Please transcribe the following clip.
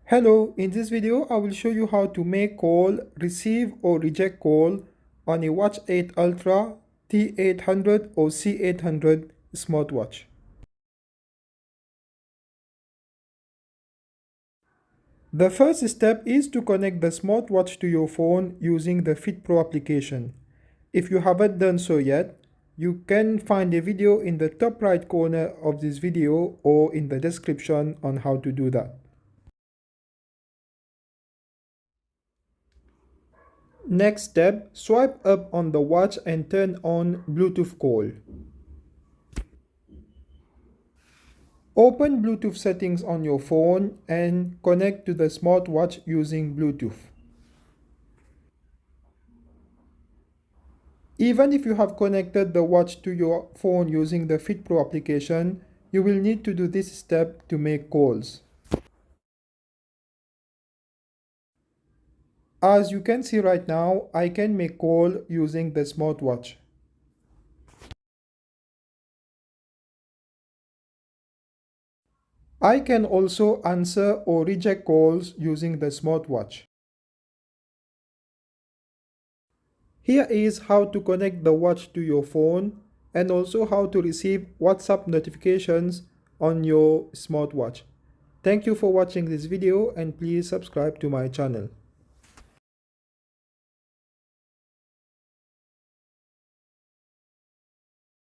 Hello, in this video I will show you how to make call, receive or reject call on a Watch 8 Ultra, T800 or C800 smartwatch. The first step is to connect the smartwatch to your phone using the Fit Pro application. If you haven't done so yet, you can find a video in the top right corner of this video or in the description on how to do that. Next step, swipe up on the watch and turn on Bluetooth call. Open Bluetooth settings on your phone and connect to the smartwatch using Bluetooth. Even if you have connected the watch to your phone using the Fit Pro application, you will need to do this step to make calls. As you can see right now, I can make call using the smartwatch. I can also answer or reject calls using the smartwatch. Here is how to connect the watch to your phone and also how to receive WhatsApp notifications on your smartwatch. Thank you for watching this video and please subscribe to my channel.